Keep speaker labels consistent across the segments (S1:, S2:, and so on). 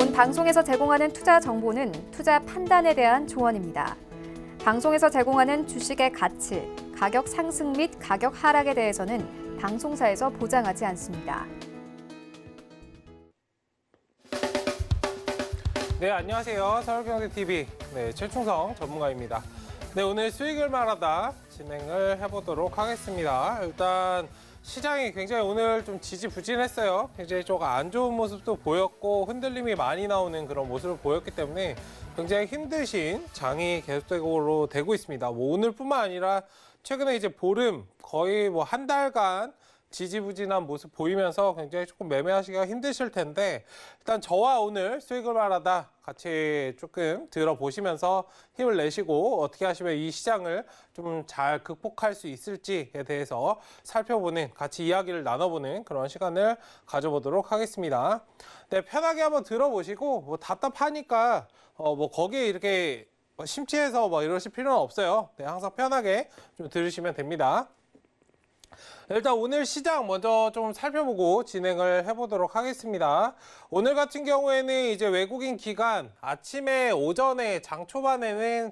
S1: 본 방송에서 제공하는 투자 정보는 투자 판단에 대한 조언입니다. 방송에서 제공하는 주식의 가치, 가격 상승 및 가격 하락에 대해서는 방송사에서 보장하지 않습니다.
S2: 네, 안녕하세요. 서울경제TV 최충성 전문가입니다. 네, 오늘 수익을 말하다 진행을 해보도록 하겠습니다. 일단 시장이 굉장히 오늘 좀 지지부진했어요. 굉장히 좀 안 좋은 모습도 보였고 흔들림이 많이 나오는 그런 모습을 보였기 때문에 굉장히 힘드신 장이 계속적으로 되고 있습니다. 뭐 오늘뿐만 아니라 최근에 이제 보름 거의 뭐 한 달간 지지부진한 모습 보이면서 굉장히 조금 매매하시기가 힘드실 텐데 일단 저와 오늘 수익을 말하다 같이 조금 들어보시면서 힘을 내시고 어떻게 하시면 이 시장을 좀 잘 극복할 수 있을지에 대해서 살펴보는, 같이 이야기를 나눠보는 그런 시간을 가져보도록 하겠습니다. 네, 편하게 한번 들어보시고 뭐 답답하니까 뭐 거기에 이렇게 심취해서 뭐 이러실 필요는 없어요. 네, 항상 편하게 좀 들으시면 됩니다. 일단 오늘 시장 먼저 좀 살펴보고 진행을 해보도록 하겠습니다. 오늘 같은 경우에는 이제 외국인 기관 아침에 오전에 장 초반에는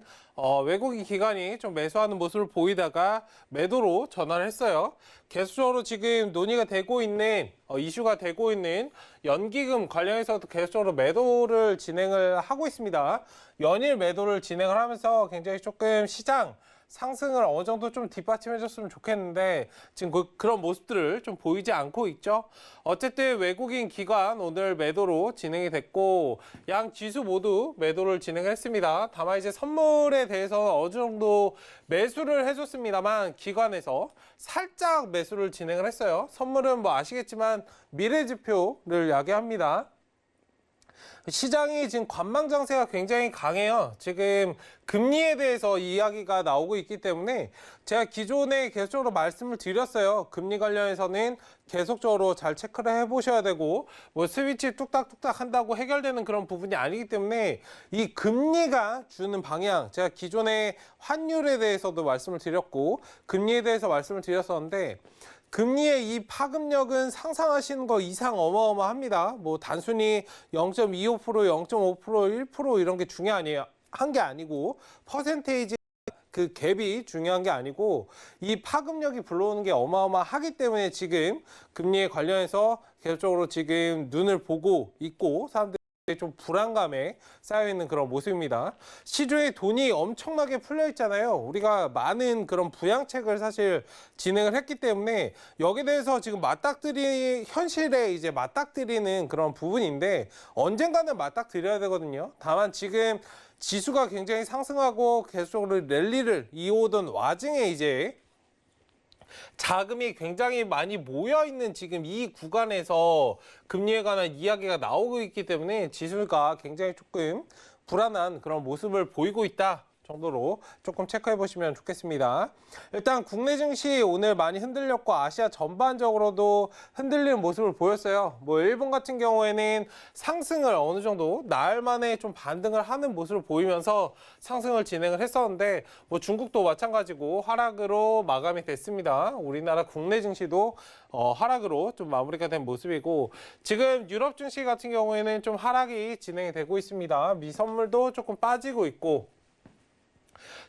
S2: 외국인 기관이 좀 매수하는 모습을 보이다가 매도로 전환을 했어요. 계속적으로 지금 논의가 되고 있는 이슈가 되고 있는 연기금 관련해서도 계속적으로 매도를 진행을 하고 있습니다. 연일 매도를 진행을 하면서 굉장히 조금 시장 상승을 어느 정도 좀 뒷받침해줬으면 좋겠는데 지금 그런 모습들을 좀 보이지 않고 있죠. 어쨌든 외국인 기관 오늘 매도로 진행이 됐고 양 지수 모두 매도를 진행했습니다. 다만 이제 선물에 대해서 어느 정도 매수를 해줬습니다만 기관에서 살짝 매수를 진행을 했어요. 선물은 뭐 아시겠지만 미래지표를 야기합니다. 시장이 지금 관망장세가 굉장히 강해요. 지금 금리에 대해서 이야기가 나오고 있기 때문에 제가 기존에 계속적으로 말씀을 드렸어요. 금리 관련해서는 계속적으로 잘 체크를 해보셔야 되고 뭐 스위치 뚝딱뚝딱 한다고 해결되는 그런 부분이 아니기 때문에 이 금리가 주는 방향, 제가 기존에 환율에 대해서도 말씀을 드렸고 금리에 대해서 말씀을 드렸었는데 금리의 이 파급력은 상상하시는 거 이상 어마어마합니다. 뭐 단순히 0.25%, 0.5%, 1% 이런 게 중요한 게 아니고 퍼센테이지 그 갭이 중요한 게 아니고 이 파급력이 불러오는 게 어마어마하기 때문에 지금 금리에 관련해서 계속적으로 지금 눈을 보고 있고 사람들이 좀 불안감에 쌓여있는 그런 모습입니다. 시중에 돈이 엄청나게 풀려 있잖아요. 우리가 많은 그런 부양책을 사실 진행을 했기 때문에 여기에 대해서 지금 현실에 이제 맞닥뜨리는 그런 부분인데 언젠가는 맞닥뜨려야 되거든요. 다만 지금 지수가 굉장히 상승하고 계속적으로 랠리를 이어오던 와중에 이제 자금이 굉장히 많이 모여있는 지금 이 구간에서 금리에 관한 이야기가 나오고 있기 때문에 지수가 굉장히 조금 불안한 그런 모습을 보이고 있다 정도로 조금 체크해 보시면 좋겠습니다. 일단 국내 증시 오늘 많이 흔들렸고 아시아 전반적으로도 흔들리는 모습을 보였어요. 뭐 일본 같은 경우에는 상승을 어느 정도 나흘 만에 좀 반등을 하는 모습을 보이면서 상승을 진행을 했었는데 뭐 중국도 마찬가지고 하락으로 마감이 됐습니다. 우리나라 국내 증시도 하락으로 좀 마무리가 된 모습이고 지금 유럽 증시 같은 경우에는 좀 하락이 진행이 되고 있습니다. 미 선물도 조금 빠지고 있고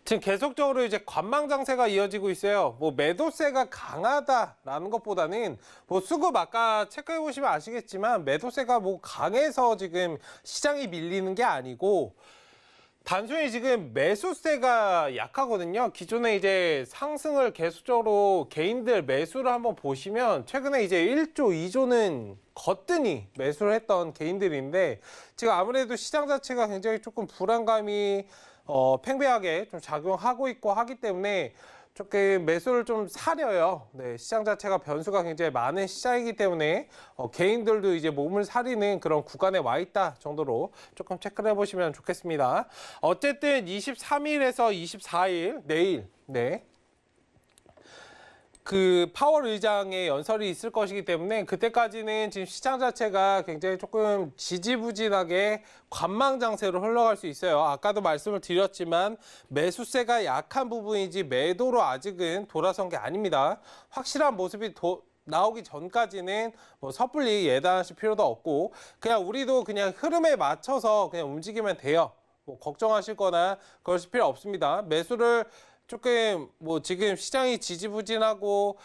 S2: 지금 계속적으로 이제 관망장세가 이어지고 있어요. 뭐 매도세가 강하다라는 것보다는 뭐 수급 아까 체크해 보시면 아시겠지만 매도세가 뭐 강해서 지금 시장이 밀리는 게 아니고 단순히 지금 매수세가 약하거든요. 기존에 이제 상승을 계속적으로 개인들 매수를 한번 보시면 최근에 이제 1조, 2조는 거뜬히 매수를 했던 개인들인데 지금 아무래도 시장 자체가 굉장히 조금 불안감이 팽배하게 좀 작용하고 있고 하기 때문에 조금 매수를 좀 사려요. 네, 시장 자체가 변수가 굉장히 많은 시장이기 때문에 개인들도 이제 몸을 사리는 그런 구간에 와 있다 정도로 조금 체크를 해보시면 좋겠습니다. 어쨌든 23일에서 24일 내일 그 파월 의장의 연설이 있을 것이기 때문에 그때까지는 지금 시장 자체가 굉장히 조금 지지부진하게 관망장세로 흘러갈 수 있어요. 아까도 말씀을 드렸지만 매수세가 약한 부분이지 매도로 아직은 돌아선 게 아닙니다. 확실한 모습이 나오기 전까지는 뭐 섣불리 예단하실 필요도 없고 그냥 우리도 그냥 흐름에 맞춰서 그냥 움직이면 돼요. 뭐 걱정하실 거나 그러실 필요 없습니다. 매수를 조금 뭐 지금 시장이 지지부진하고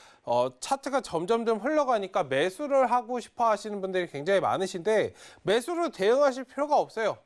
S2: 차트가 점점점 흘러가니까 매수를 하고 싶어 하시는 분들이 굉장히 많으신데 매수로 대응하실 필요가 없어요.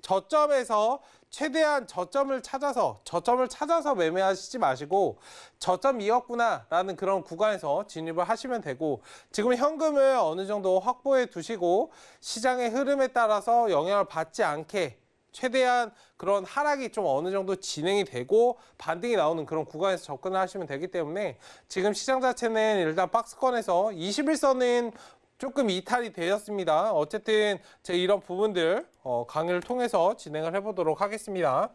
S2: 저점에서 최대한 저점을 찾아서 매매하시지 마시고 저점이었구나 라는 그런 구간에서 진입을 하시면 되고 지금 현금을 어느 정도 확보해 두시고 시장의 흐름에 따라서 영향을 받지 않게 최대한 그런 하락이 좀 어느 정도 진행이 되고 반등이 나오는 그런 구간에서 접근을 하시면 되기 때문에 지금 시장 자체는 일단 박스권에서 21선은 조금 이탈이 되었습니다. 어쨌든 제 이런 부분들 강의를 통해서 진행을 해보도록 하겠습니다.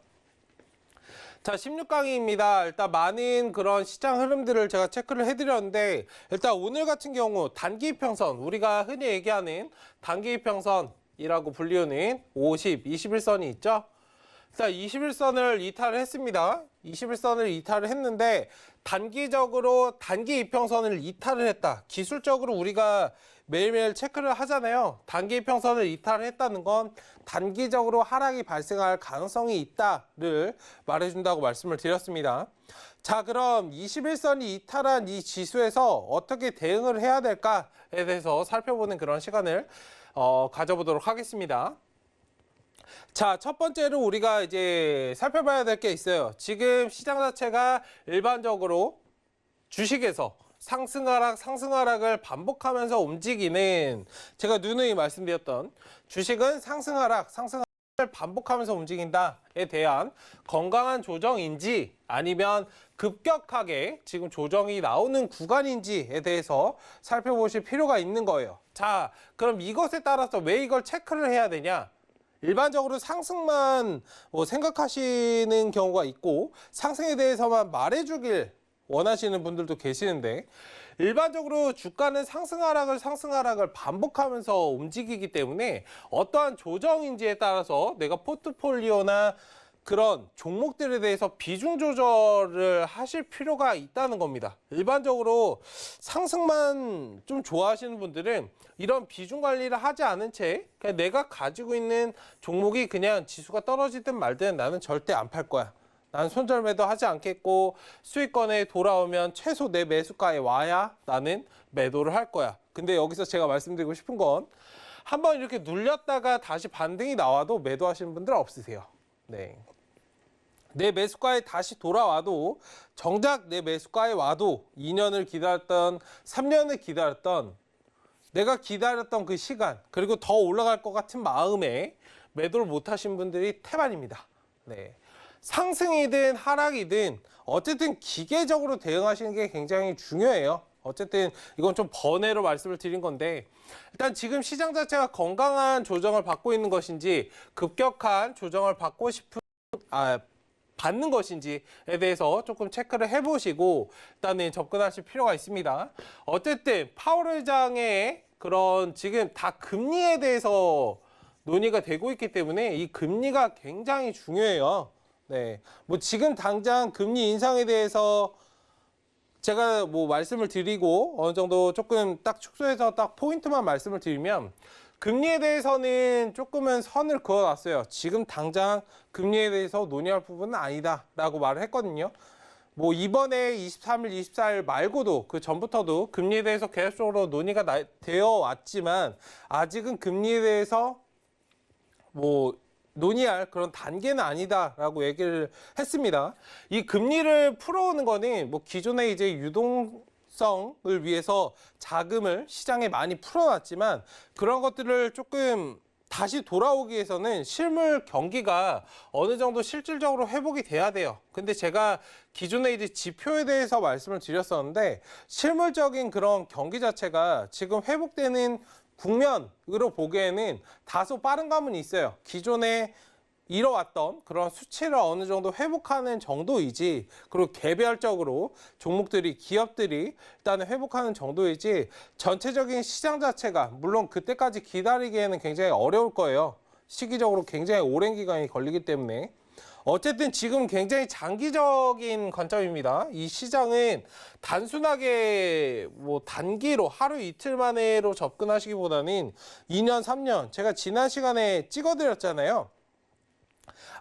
S2: 자, 16강의입니다. 일단 많은 그런 시장 흐름들을 제가 체크를 해드렸는데 일단 오늘 같은 경우 단기 이평선, 우리가 흔히 얘기하는 단기 이평선이라고 불리우는 50, 21선이 있죠. 일단 21선을 이탈을 했습니다. 21선을 이탈을 했는데 단기적으로 단기 이평선을 이탈을 했다. 기술적으로 우리가 매일매일 체크를 하잖아요. 단기 이평선을 이탈을 했다는 건 단기적으로 하락이 발생할 가능성이 있다를 말해준다고 말씀을 드렸습니다. 자, 그럼 21선이 이탈한 이 지수에서 어떻게 대응을 해야 될까에 대해서 살펴보는 그런 시간을 가져보도록 하겠습니다. 자, 첫 번째로 우리가 이제 살펴봐야 될 게 있어요. 지금 시장 자체가 일반적으로 주식에서 상승하락을 반복하면서 움직이는 제가 누누이 말씀드렸던 주식은 상승하락을 반복하면서 움직인다에 대한 건강한 조정인지 아니면 급격하게 지금 조정이 나오는 구간인지에 대해서 살펴보실 필요가 있는 거예요. 자, 그럼 이것에 따라서 왜 이걸 체크를 해야 되냐? 일반적으로 상승만 생각하시는 경우가 있고 상승에 대해서만 말해주길 원하시는 분들도 계시는데 일반적으로 주가는 상승하락을 반복하면서 움직이기 때문에 어떠한 조정인지에 따라서 내가 포트폴리오나 그런 종목들에 대해서 비중 조절을 하실 필요가 있다는 겁니다. 일반적으로 상승만 좀 좋아하시는 분들은 이런 비중 관리를 하지 않은 채 그냥 내가 가지고 있는 종목이 그냥 지수가 떨어지든 말든 나는 절대 안 팔 거야. 난 손절매도 하지 않겠고 수익권에 돌아오면 최소 내 매수가에 와야 나는 매도를 할 거야. 근데 여기서 제가 말씀드리고 싶은 건 한번 이렇게 눌렸다가 다시 반등이 나와도 매도하시는 분들 없으세요. 네. 내 매수가에 다시 돌아와도 정작 내 매수가에 와도 2년을 기다렸던 3년을 기다렸던 내가 기다렸던 그 시간 그리고 더 올라갈 것 같은 마음에 매도를 못 하신 분들이 태반입니다. 네. 상승이든 하락이든 어쨌든 기계적으로 대응하시는 게 굉장히 중요해요. 어쨌든 이건 좀 번외로 말씀을 드린 건데 일단 지금 시장 자체가 건강한 조정을 받고 있는 것인지 급격한 조정을 받는 것인지에 대해서 조금 체크를 해보시고 일단은 접근하실 필요가 있습니다. 어쨌든 파월 의장의 그런 지금 다 금리에 대해서 논의가 되고 있기 때문에 이 금리가 굉장히 중요해요. 네, 뭐 지금 당장 금리 인상에 대해서 제가 말씀을 드리고 어느 정도 조금 딱 축소해서 딱 포인트만 말씀을 드리면 금리에 대해서는 조금은 선을 그어놨어요. 지금 당장 금리에 대해서 논의할 부분은 아니다라고 말을 했거든요. 이번에 23일, 24일 말고도 그 전부터도 금리에 대해서 계속적으로 논의가 되어 왔지만 아직은 금리에 대해서 논의할 그런 단계는 아니다라고 얘기를 했습니다. 이 금리를 풀어오는 거는 기존에 이제 유동성을 위해서 자금을 시장에 많이 풀어놨지만 그런 것들을 조금 다시 돌아오기 위해서는 실물 경기가 어느 정도 실질적으로 회복이 돼야 돼요. 근데 제가 기존에 이제 지표에 대해서 말씀을 드렸었는데 실물적인 그런 경기 자체가 지금 회복되는 국면으로 보기에는 다소 빠른 감은 있어요. 기존에 이뤄왔던 그런 수치를 어느 정도 회복하는 정도이지 그리고 개별적으로 종목들이 기업들이 일단은 회복하는 정도이지 전체적인 시장 자체가 물론 그때까지 기다리기에는 굉장히 어려울 거예요. 시기적으로 굉장히 오랜 기간이 걸리기 때문에 어쨌든 지금 굉장히 장기적인 관점입니다. 이 시장은 단순하게 뭐 단기로 하루 이틀 만에로 접근하시기보다는 2년, 3년 제가 지난 시간에 찍어드렸잖아요.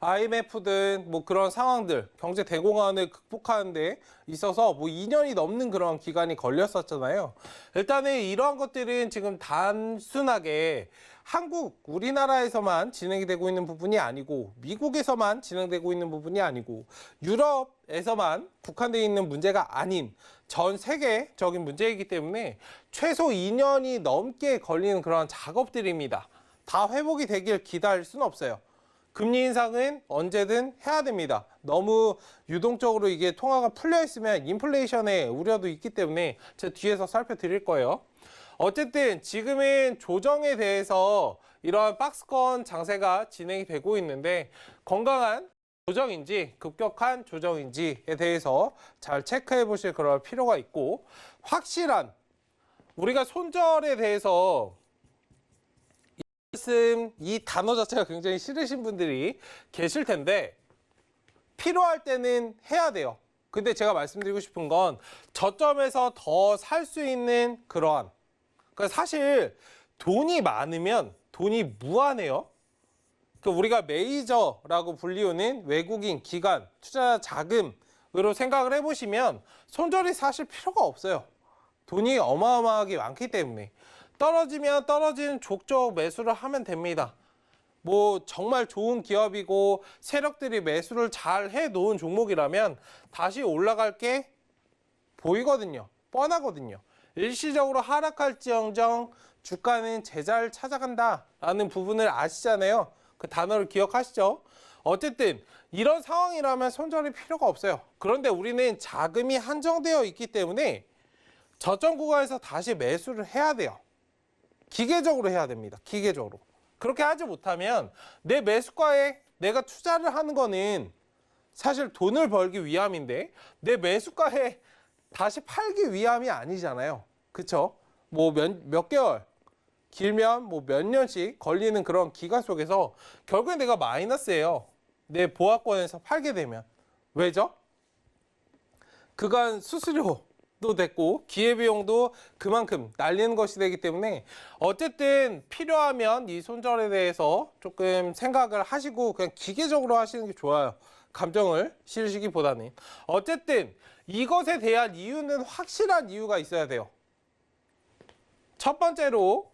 S2: IMF든 뭐 그런 상황들, 경제 대공황을 극복하는 데 있어서 뭐 2년이 넘는 그런 기간이 걸렸었잖아요. 일단은 이러한 것들은 지금 단순하게 한국, 우리나라에서만 진행이 되고 있는 부분이 아니고 미국에서만 진행되고 있는 부분이 아니고 유럽에서만 국한되어 있는 문제가 아닌 전 세계적인 문제이기 때문에 최소 2년이 넘게 걸리는 그런 작업들입니다. 다 회복이 되길 기다릴 수는 없어요. 금리 인상은 언제든 해야 됩니다. 너무 유동적으로 이게 통화가 풀려 있으면 인플레이션의 우려도 있기 때문에 제가 뒤에서 살펴드릴 거예요. 어쨌든 지금은 조정에 대해서 이러한 박스권 장세가 진행이 되고 있는데 건강한 조정인지 급격한 조정인지에 대해서 잘 체크해 보실 그럴 필요가 있고 확실한 우리가 손절에 대해서 이 단어 자체가 굉장히 싫으신 분들이 계실 텐데 필요할 때는 해야 돼요. 근데 제가 말씀드리고 싶은 건 저점에서 더 살 수 있는 그러한 그러니까 사실 돈이 많으면 돈이 무한해요. 우리가 메이저라고 불리우는 외국인 기관 투자 자금으로 생각을 해보시면 손절이 사실 필요가 없어요. 돈이 어마어마하게 많기 때문에 떨어지면 떨어지는 족족 매수를 하면 됩니다. 뭐 정말 좋은 기업이고 세력들이 매수를 잘 해놓은 종목이라면 다시 올라갈 게 보이거든요. 뻔하거든요. 일시적으로 하락할지언정 주가는 제자를 찾아간다라는 부분을 아시잖아요. 그 단어를 기억하시죠? 어쨌든 이런 상황이라면 손절이 필요가 없어요. 그런데 우리는 자금이 한정되어 있기 때문에 저점 구간에서 다시 매수를 해야 돼요. 기계적으로 해야 됩니다. 기계적으로. 그렇게 하지 못하면 내 매수가에 내가 투자를 하는 거는 사실 돈을 벌기 위함인데 내 매수가에 다시 팔기 위함이 아니잖아요. 그쵸? 뭐 몇 개월, 길면 뭐 몇 년씩 걸리는 그런 기간 속에서 결국엔 내가 마이너스예요. 내 보합권에서 팔게 되면. 왜죠? 그간 수수료도 됐고 기회비용도 그만큼 날리는 것이 되기 때문에 어쨌든 필요하면 이 손절에 대해서 조금 생각을 하시고 그냥 기계적으로 하시는 게 좋아요. 감정을 실으시기보다는. 어쨌든 이것에 대한 이유는 확실한 이유가 있어야 돼요. 첫 번째로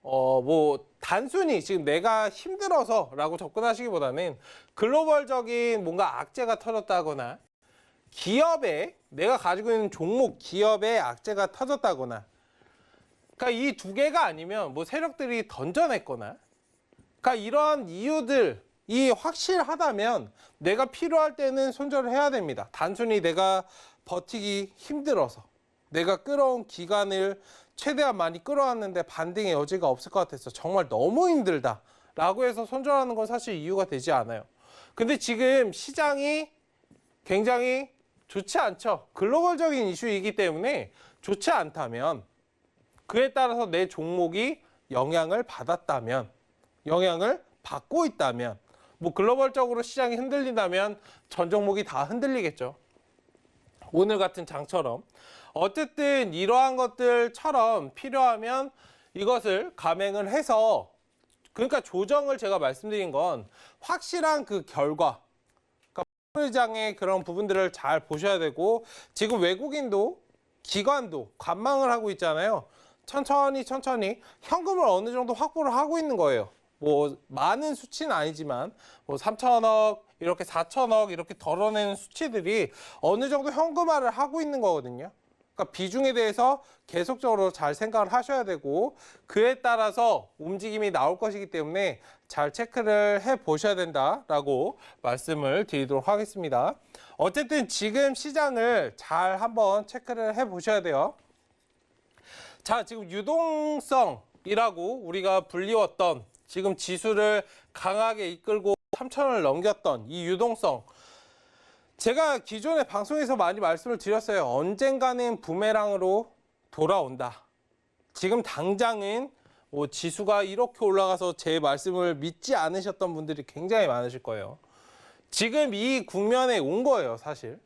S2: 뭐 단순히 지금 내가 힘들어서라고 접근하시기보다는 글로벌적인 뭔가 악재가 터졌다거나 기업에 내가 가지고 있는 종목 기업에 악재가 터졌다거나 그러니까 이 두 개가 아니면 뭐 세력들이 던져냈거나 그러니까 이러한 이유들이 확실하다면 내가 필요할 때는 손절을 해야 됩니다. 단순히 내가 버티기 힘들어서 내가 끌어온 기간을 최대한 많이 끌어왔는데 반등의 여지가 없을 것 같아서 정말 너무 힘들다 라고 해서 손절하는 건 사실 이유가 되지 않아요. 근데 지금 시장이 굉장히 좋지 않죠. 글로벌적인 이슈이기 때문에 좋지 않다면 그에 따라서 내 종목이 영향을 받았다면 영향을 받고 있다면 뭐 글로벌적으로 시장이 흔들린다면 전 종목이 다 흔들리겠죠. 오늘 같은 장처럼. 어쨌든 이러한 것들처럼 필요하면 이것을 감행을 해서 그러니까 조정을 제가 말씀드린 건 확실한 그 결과 시장의 그런 부분들을 잘 보셔야 되고 지금 외국인도 기관도 관망을 하고 있잖아요. 천천히 현금을 어느 정도 확보를 하고 있는 거예요. 뭐 많은 수치는 아니지만 뭐 3천억 이렇게 4천억 이렇게 덜어내는 수치들이 어느 정도 현금화를 하고 있는 거거든요. 그러니까 비중에 대해서 계속적으로 잘 생각을 하셔야 되고 그에 따라서 움직임이 나올 것이기 때문에 잘 체크를 해 보셔야 된다라고 말씀을 드리도록 하겠습니다. 어쨌든 지금 시장을 잘 한번 체크를 해 보셔야 돼요. 자, 지금 유동성이라고 우리가 불리웠던 지금 지수를 강하게 이끌고 3천을 넘겼던 이 유동성 제가 기존에 방송에서 많이 말씀을 드렸어요. 언젠가는 부메랑으로 돌아온다. 지금 당장은 뭐 지수가 이렇게 올라가서 제 말씀을 믿지 않으셨던 분들이 굉장히 많으실 거예요. 지금 이 국면에 온 거예요, 사실.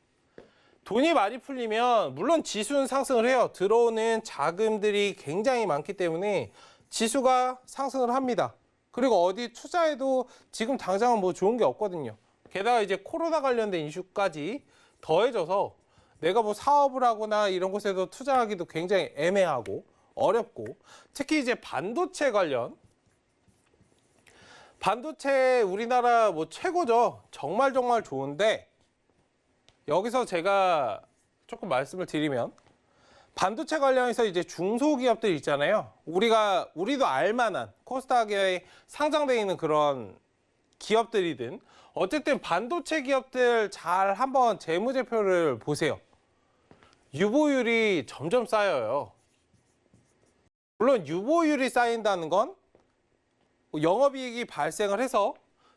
S2: 돈이 많이 풀리면 물론 지수는 상승을 해요. 들어오는 자금들이 굉장히 많기 때문에 지수가 상승을 합니다. 그리고 어디 투자해도 지금 당장은 뭐 좋은 게 없거든요. 게다가 이제 코로나 관련된 이슈까지 더해져서 내가 뭐 사업을 하거나 이런 곳에도 투자하기도 굉장히 애매하고 어렵고, 특히 이제 반도체 관련, 반도체 우리나라 뭐 최고죠. 정말 좋은데, 여기서 제가 조금 말씀을 드리면, 반도체 관련해서 이제 중소기업들 있잖아요. 우리도 알만한 코스닥에 상장되어 있는 그런 기업들이든, 어쨌든 반도체 기업들 잘 한번 재무제표를 보세요. 유보율이 점점 쌓여요. 물론 유보율이 쌓인다는 건 영업이익이 발생을 해서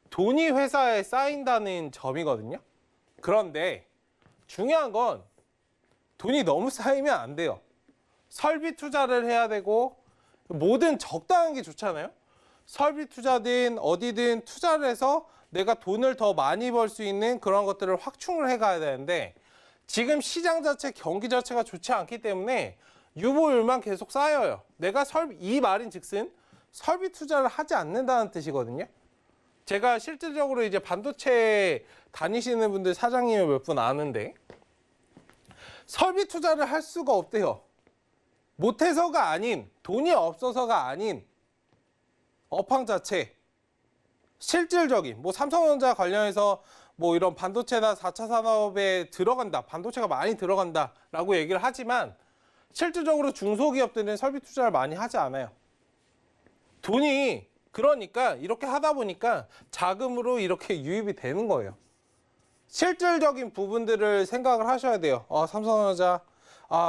S2: 돈이 회사에 쌓인다는 점이거든요. 그런데 중요한 건 돈이 너무 쌓이면 안 돼요. 설비 투자를 해야 되고, 뭐든 적당한 게 좋잖아요. 설비 투자든 어디든 투자를 해서 내가 돈을 더 많이 벌 수 있는 그런 것들을 확충을 해가야 되는데, 지금 시장 자체, 경기 자체가 좋지 않기 때문에 유보율만 계속 쌓여요. 내가 이 말인 즉슨 설비 투자를 하지 않는다는 뜻이거든요. 제가 실질적으로 이제 반도체 다니시는 분들 사장님을 몇 분 아는데, 설비 투자를 할 수가 없대요. 못해서가 아닌, 돈이 없어서가 아닌 업황 자체, 실질적인 뭐 삼성전자 관련해서 뭐 이런 반도체나 4차 산업에 들어간다, 반도체가 많이 들어간다라고 얘기를 하지만 실질적으로 중소기업들은 설비 투자를 많이 하지 않아요. 돈이 그러니까 이렇게 하다 보니까 자금으로 이렇게 유입이 되는 거예요. 실질적인 부분들을 생각을 하셔야 돼요. 삼성전자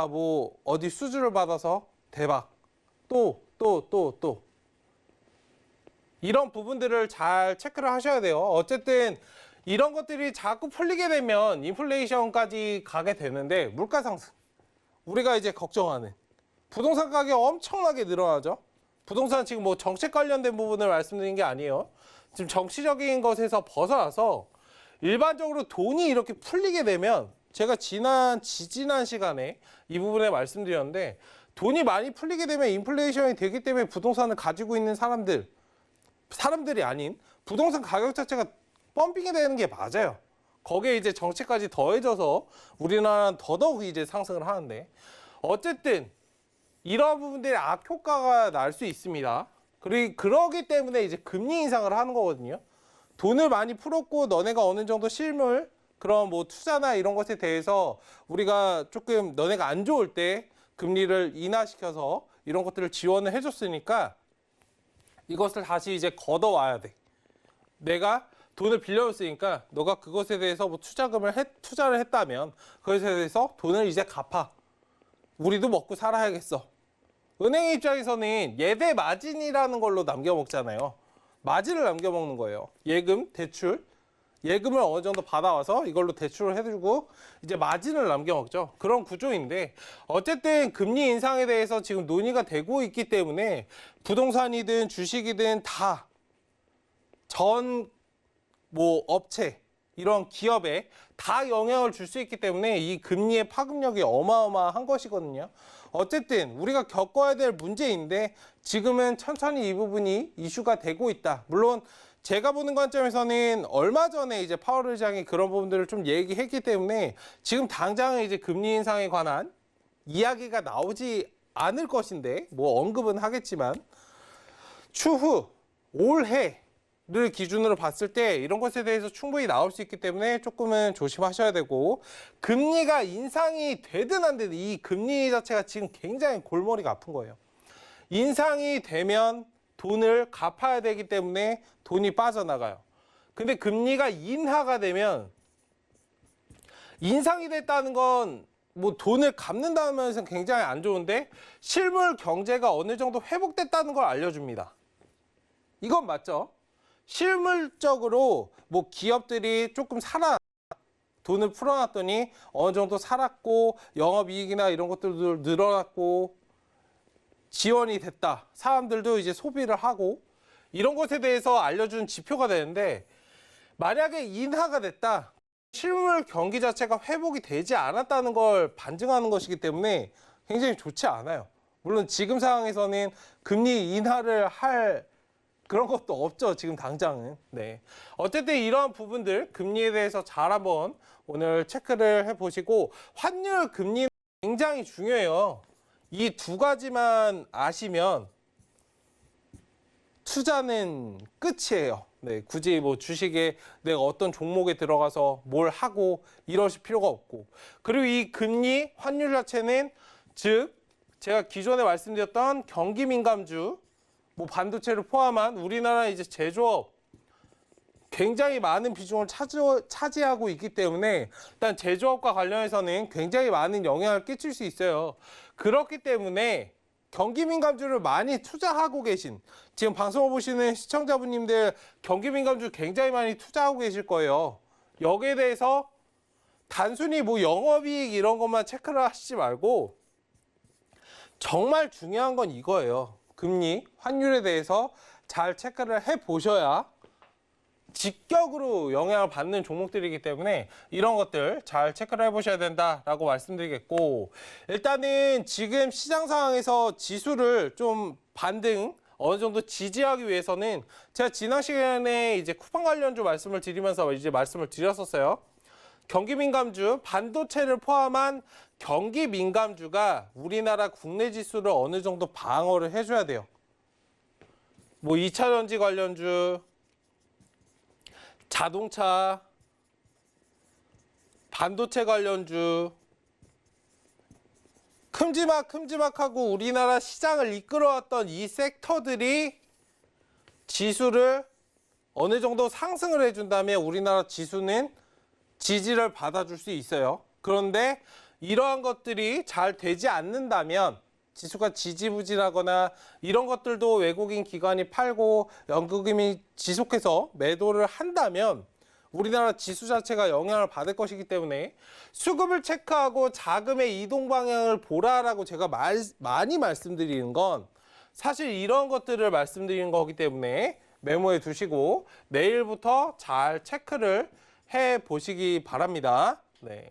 S2: 뭐 어디 수주를 받아서 대박, 또 이런 부분들을 잘 체크를 하셔야 돼요. 어쨌든 이런 것들이 자꾸 풀리게 되면 인플레이션까지 가게 되는데, 물가 상승, 우리가 이제 걱정하는 부동산 가격 엄청나게 늘어나죠. 부동산 지금 뭐 정책 관련된 부분을 말씀드린 게 아니에요. 지금 정치적인 것에서 벗어나서 일반적으로 돈이 이렇게 풀리게 되면, 제가 지지난 시간에 이 부분에 말씀드렸는데, 돈이 많이 풀리게 되면 인플레이션이 되기 때문에 부동산을 가지고 있는 사람들이 아닌 부동산 가격 자체가 펌핑이 되는 게 맞아요. 거기에 이제 정책까지 더해져서 우리나라는 더더욱 이제 상승을 하는데, 어쨌든 이러한 부분들이 악효과가 날 수 있습니다. 그러기 때문에 이제 금리 인상을 하는 거거든요. 돈을 많이 풀었고 너네가 어느 정도 실물, 그런 뭐 투자나 이런 것에 대해서 우리가 조금 너네가 안 좋을 때 금리를 인하시켜서 이런 것들을 지원을 해줬으니까 이것을 다시 이제 걷어와야 돼. 내가 돈을 빌려줬으니까 너가 그것에 대해서 뭐 투자를 했다면 그것에 대해서 돈을 이제 갚아. 우리도 먹고 살아야겠어. 은행 입장에서는 예대 마진이라는 걸로 남겨먹잖아요. 마진을 남겨먹는 거예요. 예금, 대출. 예금을 어느 정도 받아와서 이걸로 대출을 해주고 이제 마진을 남겨먹죠. 그런 구조인데, 어쨌든 금리 인상에 대해서 지금 논의가 되고 있기 때문에 부동산이든 주식이든 다 뭐 업체, 이런 기업에 다 영향을 줄 수 있기 때문에 이 금리의 파급력이 어마어마한 것이거든요. 어쨌든 우리가 겪어야 될 문제인데, 지금은 천천히 이 부분이 이슈가 되고 있다. 물론 제가 보는 관점에서는 얼마 전에 이제 파월 의장이 그런 부분들을 좀 얘기했기 때문에 지금 당장 이제 금리 인상에 관한 이야기가 나오지 않을 것인데, 뭐 언급은 하겠지만 추후 올해를 기준으로 봤을 때 이런 것에 대해서 충분히 나올 수 있기 때문에 조금은 조심하셔야 되고, 금리가 인상이 되든 안 되든 이 금리 자체가 지금 굉장히 골머리가 아픈 거예요. 인상이 되면 돈을 갚아야 되기 때문에 돈이 빠져나가요. 근데 금리가 인하가 되면, 인상이 됐다는 건 뭐 돈을 갚는다는 면에서 굉장히 안 좋은데, 실물 경제가 어느 정도 회복됐다는 걸 알려줍니다. 이건 맞죠? 실물적으로 뭐 기업들이 조금 돈을 풀어놨더니 어느 정도 살았고, 영업이익이나 이런 것들도 늘어났고, 지원이 됐다. 사람들도 이제 소비를 하고, 이런 것에 대해서 알려준 지표가 되는데, 만약에 인하가 됐다. 실물 경기 자체가 회복이 되지 않았다는 걸 반증하는 것이기 때문에 굉장히 좋지 않아요. 물론 지금 상황에서는 금리 인하를 할 그런 것도 없죠. 지금 당장은. 네. 어쨌든 이러한 부분들 금리에 대해서 잘 한번 오늘 체크를 해보시고 환율 금리는 굉장히 중요해요. 이 두 가지만 아시면 투자는 끝이에요. 네, 굳이 뭐 주식에 내가 어떤 종목에 들어가서 뭘 하고 이러실 필요가 없고. 그리고 이 금리 환율 자체는 즉 제가 기존에 말씀드렸던 경기 민감주, 뭐 반도체를 포함한 우리나라 이제 제조업 굉장히 많은 비중을 차지하고 있기 때문에 일단 제조업과 관련해서는 굉장히 많은 영향을 끼칠 수 있어요. 그렇기 때문에 경기 민감주를 많이 투자하고 계신 지금 방송을 보시는 시청자분님들 경기 민감주 굉장히 많이 투자하고 계실 거예요. 여기에 대해서 단순히 뭐 영업이익 이런 것만 체크를 하시지 말고 정말 중요한 건 이거예요. 금리, 환율에 대해서 잘 체크를 해보셔야 직격으로 영향을 받는 종목들이기 때문에 이런 것들 잘 체크를 해보셔야 된다라고 말씀드리겠고, 일단은 지금 시장 상황에서 지수를 좀 반등 어느 정도 지지하기 위해서는 제가 지난 시간에 이제 쿠팡 관련주 말씀을 드리면서 이제 말씀을 드렸었어요. 경기 민감주, 반도체를 포함한 경기 민감주가 우리나라 국내 지수를 어느 정도 방어를 해줘야 돼요. 뭐 2차 전지 관련주, 자동차, 반도체 관련주, 큼지막하고 우리나라 시장을 이끌어왔던 이 섹터들이 지수를 어느 정도 상승을 해준다면 우리나라 지수는 지지를 받아줄 수 있어요. 그런데 이러한 것들이 잘 되지 않는다면 지수가 지지부진하거나 이런 것들도 외국인 기관이 팔고 연구금이 지속해서 매도를 한다면 우리나라 지수 자체가 영향을 받을 것이기 때문에 수급을 체크하고 자금의 이동 방향을 보라라고 제가 많이 말씀드리는 건 사실 이런 것들을 말씀드리는 거기 때문에 메모해 두시고 내일부터 잘 체크를 해 보시기 바랍니다. 네.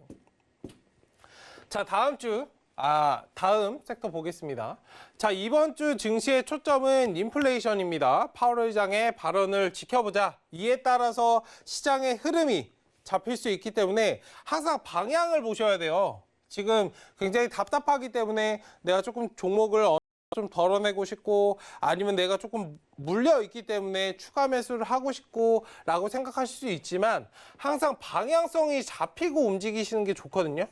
S2: 자, 다음 섹터 보겠습니다. 자, 이번 주 증시의 초점은 인플레이션입니다. 파월 의장의 발언을 지켜보자. 이에 따라서 시장의 흐름이 잡힐 수 있기 때문에 항상 방향을 보셔야 돼요. 지금 굉장히 답답하기 때문에 내가 조금 종목을 좀 덜어내고 싶고 아니면 내가 조금 물려 있기 때문에 추가 매수를 하고 싶고 라고 생각하실 수 있지만 항상 방향성이 잡히고 움직이시는 게 좋거든요.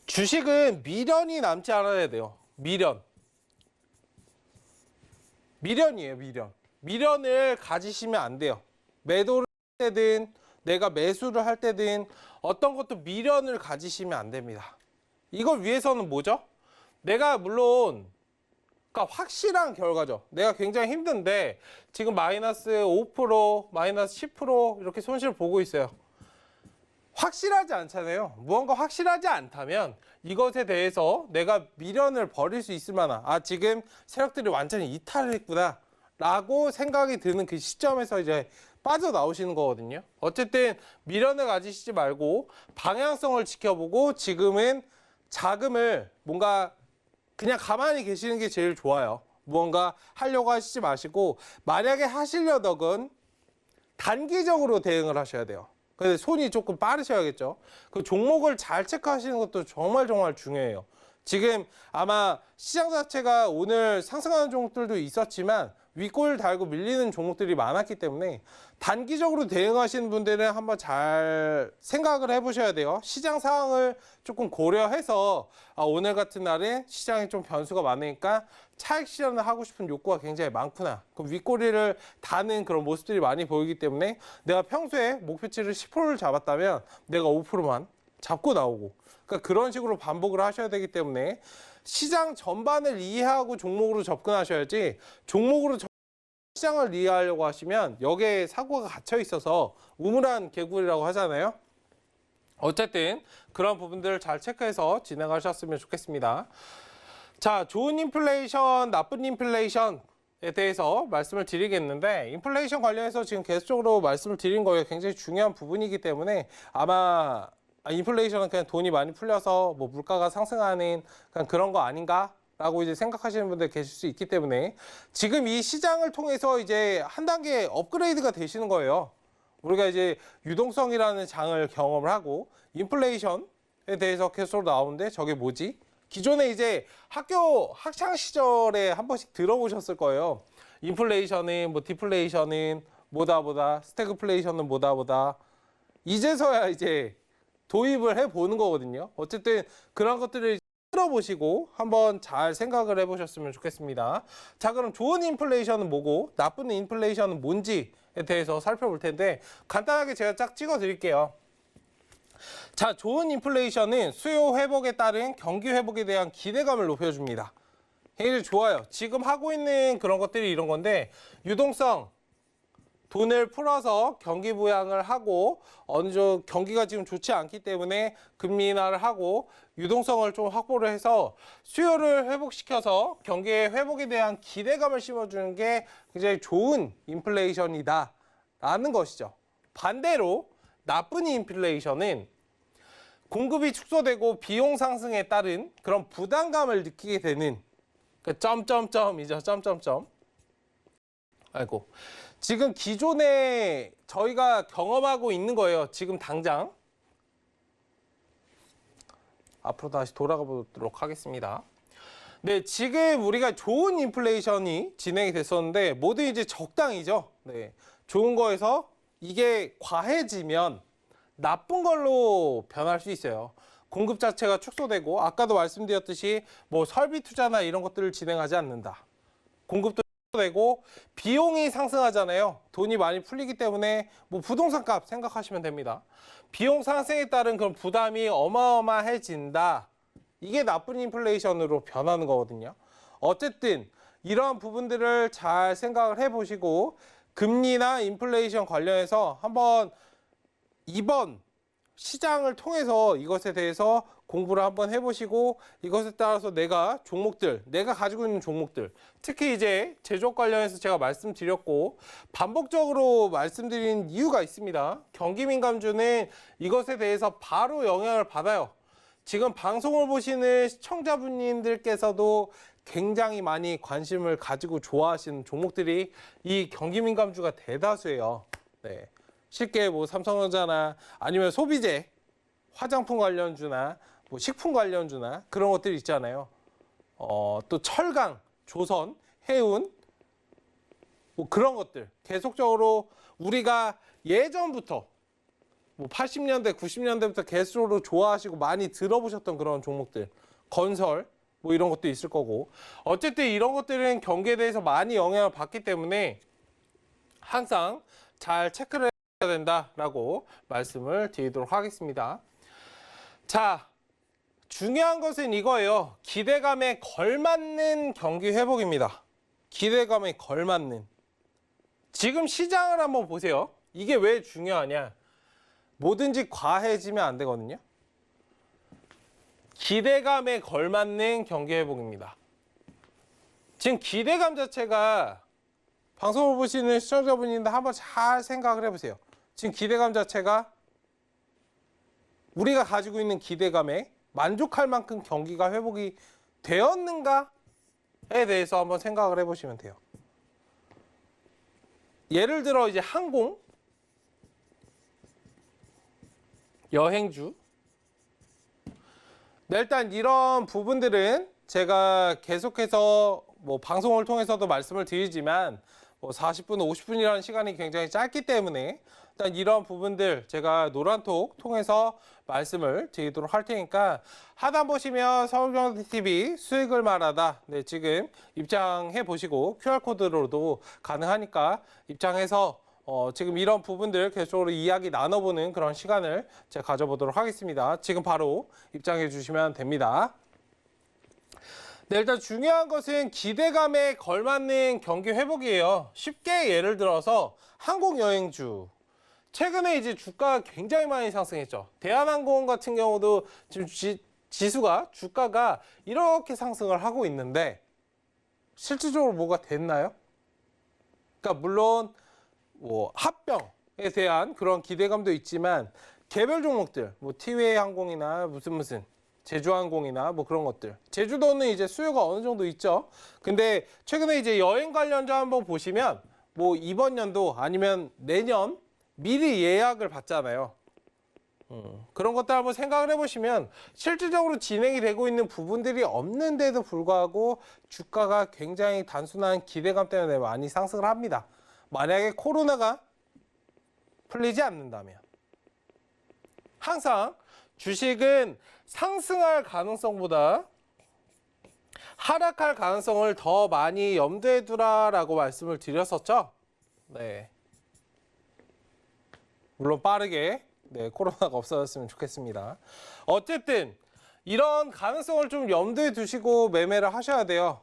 S2: 주식은 미련이 남지 않아야 돼요. 미련이에요, 미련. 미련을 가지시면 안 돼요. 매도를 할 때든 내가 매수를 할 때든 어떤 것도 미련을 가지시면 안 됩니다. 이걸 위해서는 뭐죠? 내가 물론 그러니까 확실한 결과죠. 내가 굉장히 힘든데 지금 마이너스 5%, 마이너스 10% 이렇게 손실 보고 있어요. 확실하지 않잖아요. 무언가 확실하지 않다면 이것에 대해서 내가 미련을 버릴 수 있을 만한 지금 세력들이 완전히 이탈을 했구나 라고 생각이 드는 그 시점에서 이제 빠져나오시는 거거든요. 어쨌든 미련을 가지시지 말고 방향성을 지켜보고 지금은 자금을 뭔가 그냥 가만히 계시는 게 제일 좋아요. 무언가 하려고 하시지 마시고 만약에 하시려던 단기적으로 대응을 하셔야 돼요. 근데 손이 조금 빠르셔야겠죠. 그 종목을 잘 체크하시는 것도 정말 중요해요. 지금 아마 시장 자체가 오늘 상승하는 종목들도 있었지만 윗골 달고 밀리는 종목들이 많았기 때문에 단기적으로 대응하시는 분들은 한번 잘 생각을 해보셔야 돼요. 시장 상황을 조금 고려해서 오늘 같은 날에 시장에 좀 변수가 많으니까 차익 실현을 하고 싶은 욕구가 굉장히 많구나. 그럼 윗꼬리를 다는 그런 모습들이 많이 보이기 때문에 내가 평소에 목표치를 10%를 잡았다면 내가 5%만 잡고 나오고 그러니까 그런 식으로 반복을 하셔야 되기 때문에 시장 전반을 이해하고 종목으로 접근하셔야지 종목으로 시장을 이해하려고 하시면 여기에 사고가 갇혀 있어서 우물안 개구리라고 하잖아요. 어쨌든 그런 부분들을 잘 체크해서 진행하셨으면 좋겠습니다. 자, 좋은 인플레이션, 나쁜 인플레이션 대해서 말씀을 드리겠는데 인플레이션 관련해서 지금 계속적으로 말씀을 드린 거예요. 굉장히 중요한 부분이기 때문에 아마 인플레이션은 그냥 돈이 많이 풀려서 뭐 물가가 상승하는 그냥 그런 거 아닌가라고 이제 생각하시는 분들 계실 수 있기 때문에 지금 이 시장을 통해서 이제 한 단계 업그레이드가 되시는 거예요. 우리가 이제 유동성이라는 장을 경험을 하고 인플레이션에 대해서 계속 나오는데 저게 뭐지? 기존에 이제 학교 학창 시절에 한 번씩 들어보셨을 거예요. 인플레이션은 뭐 디플레이션은 뭐다 스태그플레이션은 뭐다 이제서야 이제 도입을 해보는 거거든요. 어쨌든 그런 것들을 들어보시고 한번 잘 생각을 해보셨으면 좋겠습니다. 자, 그럼 좋은 인플레이션은 뭐고 나쁜 인플레이션은 뭔지에 대해서 살펴볼 텐데 간단하게 제가 쫙 찍어 드릴게요. 자, 좋은 인플레이션은 수요 회복에 따른 경기 회복에 대한 기대감을 높여줍니다. 굉장히 좋아요. 지금 하고 있는 그런 것들이 이런 건데 유동성, 돈을 풀어서 경기 부양을 하고 어느 정도 경기가 지금 좋지 않기 때문에 금리 인하를 하고 유동성을 좀 확보를 해서 수요를 회복시켜서 경기의 회복에 대한 기대감을 심어주는 게 굉장히 좋은 인플레이션이다라는 것이죠. 반대로 나쁜 인플레이션은 공급이 축소되고 비용 상승에 따른 그런 부담감을 느끼게 되는 그 점점점이죠. 점점점. 아이고. 지금 기존에 저희가 경험하고 있는 거예요. 지금 당장. 앞으로 다시 돌아가 보도록 하겠습니다. 네, 지금 우리가 좋은 인플레이션이 진행이 됐었는데 모두 이제 적당히죠. 네, 좋은 거에서 이게 과해지면 나쁜 걸로 변할 수 있어요. 공급 자체가 축소되고 아까도 말씀드렸듯이 뭐 설비 투자나 이런 것들을 진행하지 않는다. 공급도 축소되고 비용이 상승하잖아요. 돈이 많이 풀리기 때문에 뭐 부동산 값 생각하시면 됩니다. 비용 상승에 따른 그런 부담이 어마어마해진다. 이게 나쁜 인플레이션으로 변하는 거거든요. 어쨌든 이러한 부분들을 잘 생각을 해보시고 금리나 인플레이션 관련해서 한번 이번 시장을 통해서 이것에 대해서 공부를 한번 해보시고 이것에 따라서 내가 가지고 있는 종목들, 특히 이제 제조업 관련해서 제가 말씀드렸고 반복적으로 말씀드린 이유가 있습니다. 경기민감주는 이것에 대해서 바로 영향을 받아요. 지금 방송을 보시는 시청자분님들께서도 굉장히 많이 관심을 가지고 좋아하시는 종목들이 이 경기민감주가 대다수예요. 네. 쉽게 뭐 삼성전자나 아니면 소비재, 화장품 관련주나 뭐 식품 관련주나 그런 것들이 있잖아요. 또 철강, 조선, 해운 뭐 그런 것들 계속적으로 우리가 예전부터 뭐 80년대, 90년대부터 계속적으로 좋아하시고 많이 들어보셨던 그런 종목들, 건설 뭐 이런 것도 있을 거고 어쨌든 이런 것들은 경기에 대해서 많이 영향을 받기 때문에 항상 잘 체크를 해야 된다라고 말씀을 드리도록 하겠습니다. 자, 중요한 것은 이거예요. 기대감에 걸맞는 경기 회복입니다. 기대감에 걸맞는. 지금 시장을 한번 보세요. 이게 왜 중요하냐? 뭐든지 과해지면 안 되거든요. 기대감에 걸맞는 경기 회복입니다. 지금 기대감 자체가 방송을 보시는 시청자분인데 한번 잘 생각을 해보세요. 지금 기대감 자체가 우리가 가지고 있는 기대감에 만족할 만큼 경기가 회복이 되었는가에 대해서 한번 생각을 해보시면 돼요. 예를 들어 이제 항공, 여행주. 네, 일단 이런 부분들은 제가 계속해서 뭐 방송을 통해서도 말씀을 드리지만 뭐 40분, 50분이라는 시간이 굉장히 짧기 때문에 일단 이런 부분들 제가 노란톡 통해서 말씀을 드리도록 할 테니까 하단 보시면 서울경제TV 수익을 말하다 네, 지금 입장해 보시고 QR코드로도 가능하니까 입장해서 지금 이런 부분들 계속적으로 이야기 나눠보는 그런 시간을 제가 가져보도록 하겠습니다. 지금 바로 입장해 주시면 됩니다. 네, 일단 중요한 것은 기대감에 걸맞는 경기 회복이에요. 쉽게 예를 들어서 항공여행주. 최근에 이제 주가가 굉장히 많이 상승했죠. 대한항공 같은 경우도 지금 지수가 주가가 이렇게 상승을 하고 있는데 실질적으로 뭐가 됐나요? 그러니까 물론 뭐 합병에 대한 그런 기대감도 있지만 개별 종목들, 뭐 티웨이 항공이나 무슨 제주항공이나 뭐 그런 것들. 제주도는 이제 수요가 어느 정도 있죠. 근데 최근에 이제 여행 관련주 한번 보시면 뭐 이번 연도 아니면 내년 미리 예약을 받잖아요. 그런 것들 한번 생각을 해보시면 실질적으로 진행이 되고 있는 부분들이 없는데도 불구하고 주가가 굉장히 단순한 기대감 때문에 많이 상승을 합니다. 만약에 코로나가 풀리지 않는다면 항상 주식은 상승할 가능성보다 하락할 가능성을 더 많이 염두에 두라라고 말씀을 드렸었죠. 네. 물론 빠르게 코로나가 없어졌으면 좋겠습니다. 어쨌든 이런 가능성을 좀 염두에 두시고 매매를 하셔야 돼요.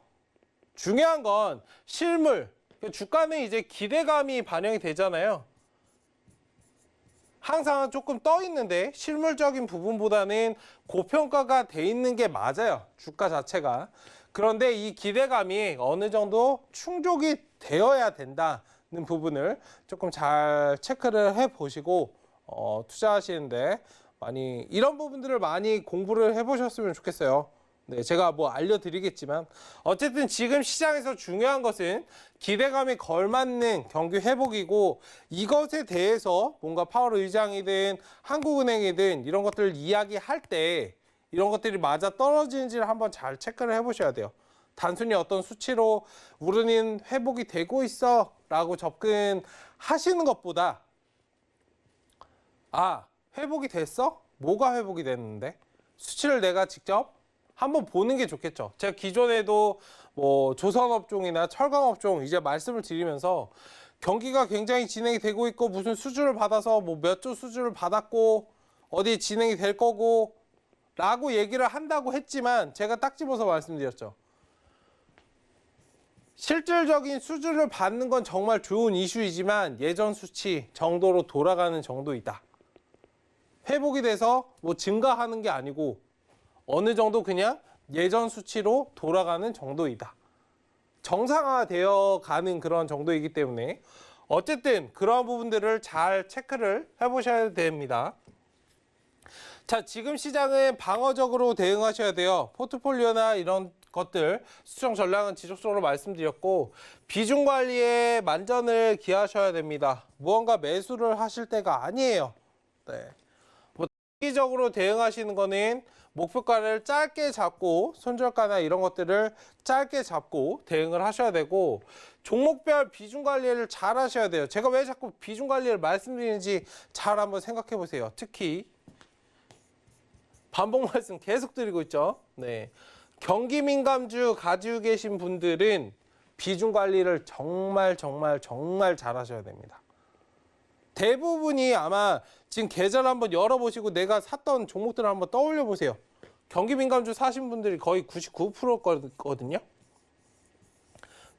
S2: 중요한 건 실물, 주가는 이제 기대감이 반영이 되잖아요. 항상 조금 떠 있는데 실물적인 부분보다는 고평가가 돼 있는 게 맞아요. 주가 자체가. 그런데 이 기대감이 어느 정도 충족이 되어야 된다는 부분을 조금 잘 체크를 해 보시고 투자하시는데 많이 이런 부분들을 많이 공부를 해 보셨으면 좋겠어요. 네, 제가 뭐 알려드리겠지만 어쨌든 지금 시장에서 중요한 것은 기대감에 걸맞는 경기 회복이고 이것에 대해서 뭔가 파월 의장이든 한국은행이든 이런 것들을 이야기할 때 이런 것들이 맞아 떨어지는지를 한번 잘 체크를 해보셔야 돼요. 단순히 어떤 수치로 우리는 회복이 되고 있어 라고 접근하시는 것보다 회복이 됐어? 뭐가 회복이 됐는데? 수치를 내가 직접 한번 보는 게 좋겠죠. 제가 기존에도 뭐 조선업종이나 철강업종 이제 말씀을 드리면서 경기가 굉장히 진행이 되고 있고 무슨 수주를 받아서 뭐 몇 조 수주를 받았고 어디 진행이 될 거고 라고 얘기를 한다고 했지만 제가 딱 집어서 말씀드렸죠. 실질적인 수주를 받는 건 정말 좋은 이슈이지만 예전 수치 정도로 돌아가는 정도이다. 회복이 돼서 뭐 증가하는 게 아니고 어느 정도 그냥 예전 수치로 돌아가는 정도이다. 정상화되어 가는 그런 정도이기 때문에 어쨌든 그런 부분들을 잘 체크를 해보셔야 됩니다. 자, 지금 시장은 방어적으로 대응하셔야 돼요. 포트폴리오나 이런 것들 수정 전략은 지속적으로 말씀드렸고 비중 관리에 만전을 기하셔야 됩니다. 무언가 매수를 하실 때가 아니에요. 네. 뭐 단기적으로 대응하시는 거는 목표가를 짧게 잡고 손절가나 이런 것들을 짧게 잡고 대응을 하셔야 되고 종목별 비중 관리를 잘 하셔야 돼요. 제가 왜 자꾸 비중 관리를 말씀드리는지 잘 한번 생각해 보세요. 특히 반복 말씀 계속 드리고 있죠. 네. 경기 민감주 가지고 계신 분들은 비중 관리를 정말 잘 하셔야 됩니다. 대부분이 아마 지금 계좌를 한번 열어보시고 내가 샀던 종목들을 한번 떠올려 보세요. 경기 민감주 사신 분들이 거의 99%거든요.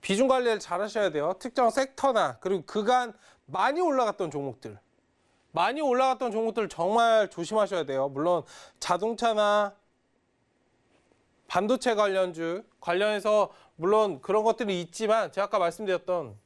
S2: 비중 관리를 잘 하셔야 돼요. 특정 섹터나 그리고 그간 많이 올라갔던 종목들. 많이 올라갔던 종목들 정말 조심하셔야 돼요. 물론 자동차나 반도체 관련해서 물론 그런 것들이 있지만 제가 아까 말씀드렸던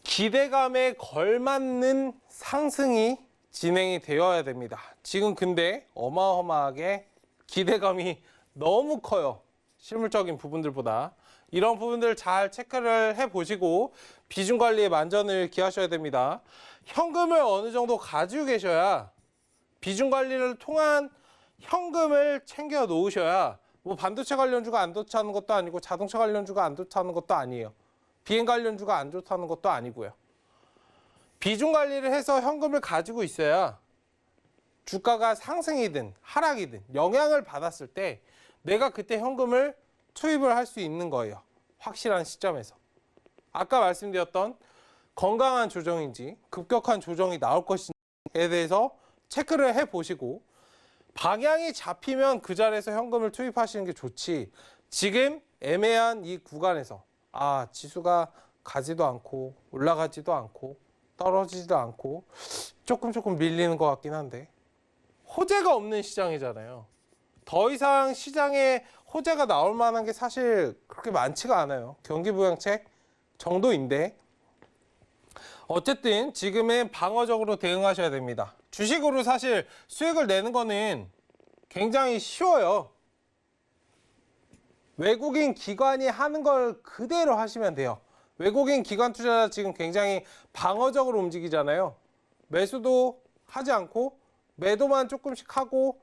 S2: 기대감에 걸맞는 상승이 진행이 되어야 됩니다. 지금 근데 어마어마하게 기대감이 너무 커요. 실물적인 부분들보다. 이런 부분들 잘 체크를 해보시고 비중 관리에 만전을 기하셔야 됩니다. 현금을 어느 정도 가지고 계셔야 비중 관리를 통한 현금을 챙겨 놓으셔야 뭐 반도체 관련주가 안 좋다는 것도 아니고 자동차 관련주가 안 좋다는 것도 아니에요. 비행 관련주가 안 좋다는 것도 아니고요. 비중 관리를 해서 현금을 가지고 있어야 주가가 상승이든 하락이든 영향을 받았을 때 내가 그때 현금을 투입을 할 수 있는 거예요. 확실한 시점에서. 아까 말씀드렸던 건강한 조정인지 급격한 조정이 나올 것인지에 대해서 체크를 해보시고 방향이 잡히면 그 자리에서 현금을 투입하시는 게 좋지 지금 애매한 이 구간에서 지수가 가지도 않고 올라가지도 않고 떨어지지도 않고 조금 밀리는 것 같긴 한데 호재가 없는 시장이잖아요. 더 이상 시장에 호재가 나올 만한 게 사실 그렇게 많지가 않아요. 경기부양책 정도인데 어쨌든 지금은 방어적으로 대응하셔야 됩니다. 주식으로 사실 수익을 내는 거는 굉장히 쉬워요. 외국인 기관이 하는 걸 그대로 하시면 돼요. 외국인 기관 투자자 지금 굉장히 방어적으로 움직이잖아요. 매수도 하지 않고 매도만 조금씩 하고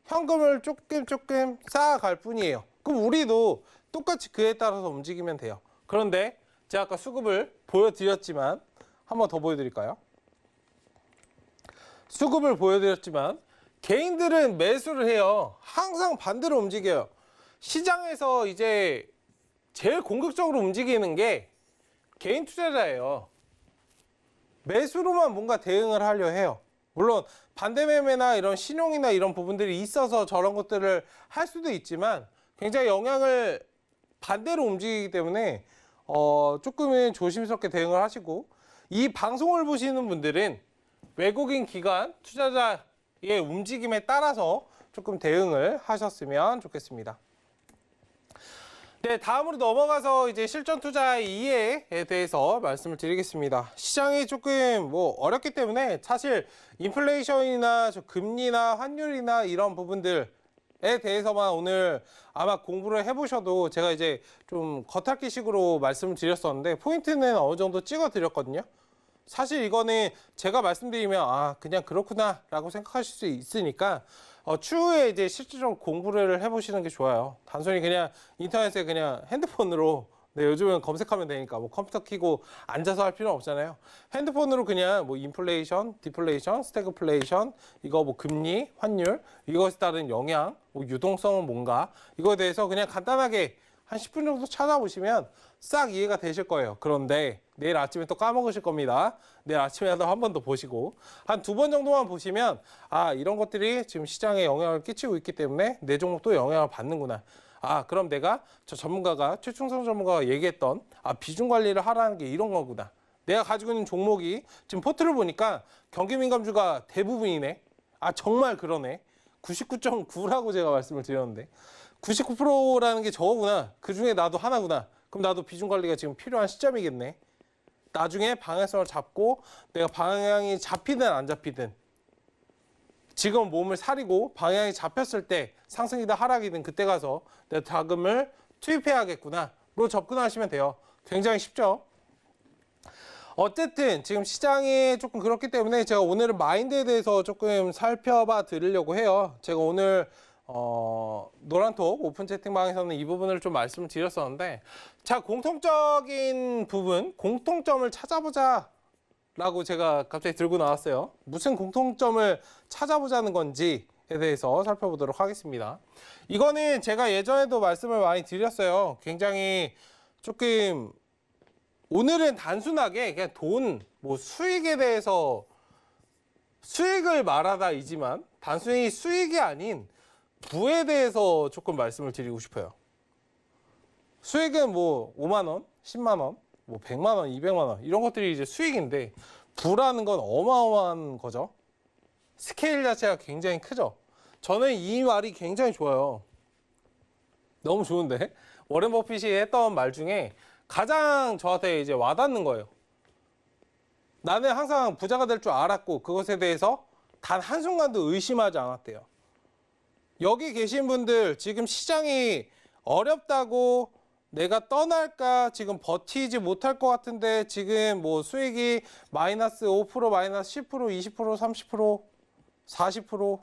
S2: 현금을 조금 쌓아갈 뿐이에요. 그럼 우리도 똑같이 그에 따라서 움직이면 돼요. 그런데 제가 아까 수급을 보여드렸지만 한 번 더 보여드릴까요? 수급을 보여드렸지만 개인들은 매수를 해요. 항상 반대로 움직여요. 시장에서 이제 제일 공격적으로 움직이는 게 개인 투자자예요. 매수로만 뭔가 대응을 하려 해요. 물론 반대 매매나 이런 신용이나 이런 부분들이 있어서 저런 것들을 할 수도 있지만 굉장히 영향을 반대로 움직이기 때문에 조금은 조심스럽게 대응을 하시고, 이 방송을 보시는 분들은 외국인 기관 투자자의 움직임에 따라서 조금 대응을 하셨으면 좋겠습니다. 네, 다음으로 넘어가서 이제 실전 투자 이해에 대해서 말씀을 드리겠습니다. 시장이 조금 어렵기 때문에 사실 인플레이션이나 금리나 환율이나 이런 부분들에 대해서만 오늘 아마 공부를 해보셔도, 제가 이제 좀 겉핥기식으로 말씀을 드렸었는데 포인트는 어느 정도 찍어 드렸거든요. 사실 이거는 제가 말씀드리면 그냥 그렇구나 라고 생각하실 수 있으니까 추후에 이제 실질적으로 공부를 해보시는 게 좋아요. 단순히 그냥 인터넷에 그냥 핸드폰으로, 요즘은 검색하면 되니까 컴퓨터 켜고 앉아서 할 필요는 없잖아요. 핸드폰으로 그냥 인플레이션, 디플레이션, 스태그플레이션, 이거 금리, 환율, 이것에 따른 영향, 유동성은 뭔가, 이거에 대해서 그냥 간단하게 한 10분 정도 찾아보시면 싹 이해가 되실 거예요. 그런데 내일 아침에 또 까먹으실 겁니다. 내일 아침에도 한 번 더 보시고 한 2번 정도만 보시면 이런 것들이 지금 시장에 영향을 끼치고 있기 때문에 내 종목도 영향을 받는구나. 그럼 내가 최충성 전문가가 얘기했던 비중 관리를 하라는 게 이런 거구나. 내가 가지고 있는 종목이 지금 포트를 보니까 경기민감주가 대부분이네. 정말 그러네. 99.9라고 제가 말씀을 드렸는데 99%라는 게 저거구나. 그중에 나도 하나구나. 그럼 나도 비중 관리가 지금 필요한 시점이겠네. 나중에 방향성을 잡고 내가 방향이 잡히든 안 잡히든, 지금 몸을 사리고 방향이 잡혔을 때 상승이든 하락이든 그때 가서 내가 자금을 투입해야겠구나로 접근하시면 돼요. 굉장히 쉽죠? 어쨌든 지금 시장이 조금 그렇기 때문에 제가 오늘은 마인드에 대해서 조금 살펴봐 드리려고 해요. 제가 오늘 노란톡 오픈 채팅방에서는 이 부분을 좀 말씀을 드렸었는데, 자, 공통적인 부분, 공통점을 찾아보자 라고 제가 갑자기 들고 나왔어요. 무슨 공통점을 찾아보자는 건지에 대해서 살펴보도록 하겠습니다. 이거는 제가 예전에도 말씀을 많이 드렸어요. 굉장히 조금 오늘은 단순하게 그냥 돈, 수익에 대해서 수익을 말하다이지만 단순히 수익이 아닌 부에 대해서 조금 말씀을 드리고 싶어요. 수익은 5만 원, 10만 원, 100만 원, 200만 원 이런 것들이 이제 수익인데, 부라는 건 어마어마한 거죠. 스케일 자체가 굉장히 크죠. 저는 이 말이 굉장히 좋아요. 너무 좋은데? 워렌 버핏이 했던 말 중에 가장 저한테 이제 와닿는 거예요. 나는 항상 부자가 될 줄 알았고 그것에 대해서 단 한순간도 의심하지 않았대요. 여기 계신 분들 지금 시장이 어렵다고 내가 떠날까, 지금 버티지 못할 것 같은데 지금 수익이 마이너스 5%, 마이너스 10%, 20%, 30%, 40%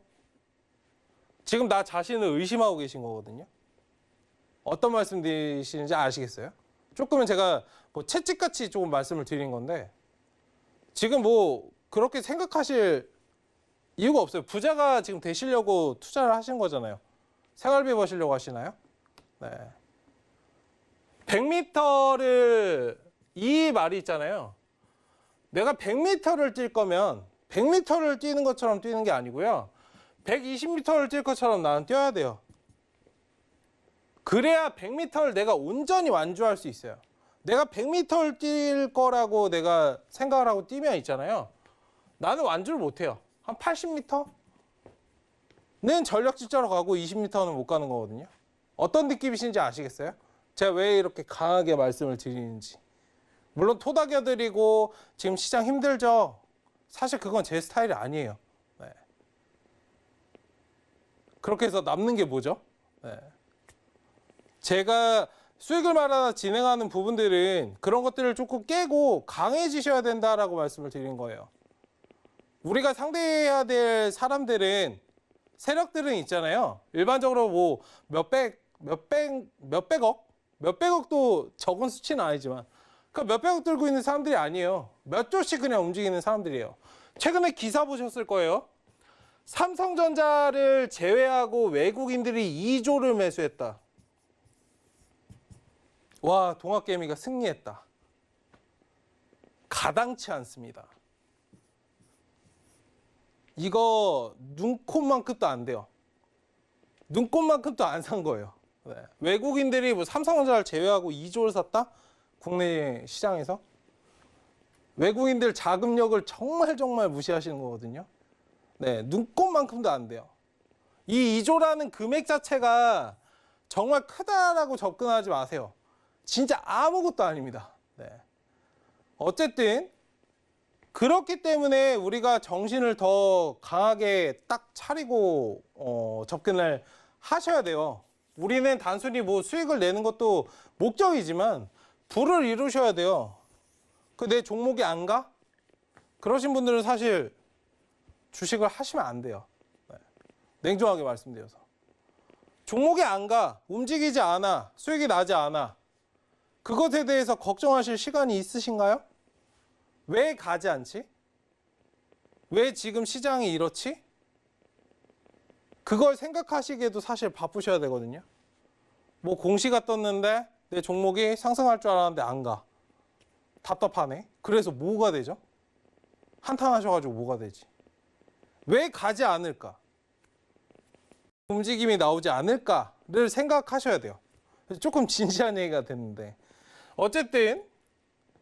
S2: 지금 나 자신을 의심하고 계신 거거든요. 어떤 말씀 드리시는지 아시겠어요? 조금은 제가 채찍같이 조금 말씀을 드린 건데, 지금 그렇게 생각하실 이유가 없어요. 부자가 지금 되시려고 투자를 하신 거잖아요. 생활비 버시려고 하시나요? 네. 100m를, 이 말이 있잖아요. 내가 100m를 뛸 거면 100m를 뛰는 것처럼 뛰는 게 아니고요. 120m를 뛸 것처럼 나는 뛰어야 돼요. 그래야 100m를 내가 온전히 완주할 수 있어요. 내가 100m를 뛸 거라고 내가 생각을 하고 뛰면 있잖아요. 나는 완주를 못해요. 한 80m는 전력 질주로 가고 20m는 못 가는 거거든요. 어떤 느낌이신지 아시겠어요? 제가 왜 이렇게 강하게 말씀을 드리는지. 물론 토닥여드리고 지금 시장 힘들죠. 사실 그건 제 스타일이 아니에요. 네. 그렇게 해서 남는 게 뭐죠? 네. 제가 수익을 말하다 진행하는 부분들은 그런 것들을 조금 깨고 강해지셔야 된다라고 말씀을 드린 거예요. 우리가 상대해야 될 사람들은 세력들은 있잖아요. 일반적으로 뭐 몇백억도 적은 수치는 아니지만 그 몇백억 들고 있는 사람들이 아니에요. 몇 조씩 그냥 움직이는 사람들이에요. 최근에 기사 보셨을 거예요. 삼성전자를 제외하고 외국인들이 2조를 매수했다. 와, 동학개미가 승리했다. 가당치 않습니다. 이거 눈꼽만큼도 안 돼요. 눈꼽만큼도 안 산 거예요. 네. 외국인들이 뭐 삼성전자를 제외하고 2조를 샀다? 국내 시장에서? 외국인들 자금력을 정말 무시하시는 거거든요. 네, 눈꼽만큼도 안 돼요. 이 2조라는 금액 자체가 정말 크다라고 접근하지 마세요. 진짜 아무것도 아닙니다. 네. 어쨌든 그렇기 때문에 우리가 정신을 더 강하게 딱 차리고 접근을 하셔야 돼요. 우리는 단순히 뭐 수익을 내는 것도 목적이지만 부를 이루셔야 돼요. 그 내 종목이 안 가? 그러신 분들은 사실 주식을 하시면 안 돼요. 네. 냉정하게 말씀드려서. 종목이 안 가, 움직이지 않아, 수익이 나지 않아. 그것에 대해서 걱정하실 시간이 있으신가요? 왜 가지 않지? 왜 지금 시장이 이렇지? 그걸 생각하시기에도 사실 바쁘셔야 되거든요. 뭐 공시가 떴는데 내 종목이 상승할 줄 알았는데 안 가. 답답하네. 그래서 뭐가 되죠? 한탄하셔가지고 뭐가 되지? 왜 가지 않을까? 움직임이 나오지 않을까를 생각하셔야 돼요. 조금 진지한 얘기가 됐는데 어쨌든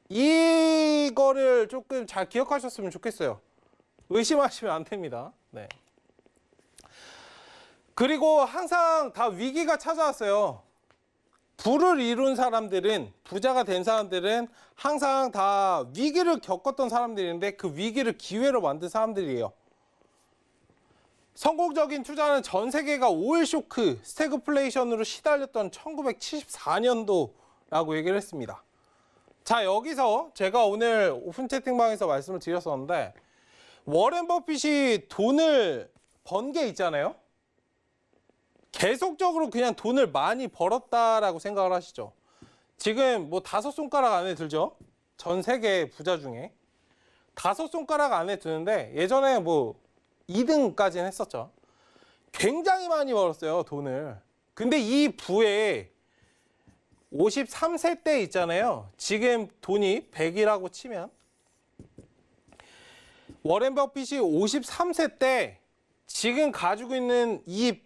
S2: 이거를 조금 잘 기억하셨으면 좋겠어요. 의심하시면 안 됩니다. 네. 그리고 항상 다 위기가 찾아왔어요. 부를 이룬 사람들은, 부자가 된 사람들은 항상 다 위기를 겪었던 사람들인데 그 위기를 기회로 만든 사람들이에요. 성공적인 투자는 전 세계가 오일 쇼크, 스태그플레이션으로 시달렸던 1974년도라고 얘기를 했습니다. 자, 여기서 제가 오늘 오픈 채팅방에서 말씀을 드렸었는데 워렌 버핏이 돈을 번 게 있잖아요. 계속적으로 그냥 돈을 많이 벌었다라고 생각을 하시죠. 지금 뭐 5손가락 안에 들죠. 전 세계 부자 중에 5손가락 안에 드는데 예전에 뭐 2등까지는 했었죠. 굉장히 많이 벌었어요, 돈을. 근데 이 부에 53세 때 있잖아요. 지금 돈이 100이라고 치면 워렌 버핏이 53세 때 지금 가지고 있는 이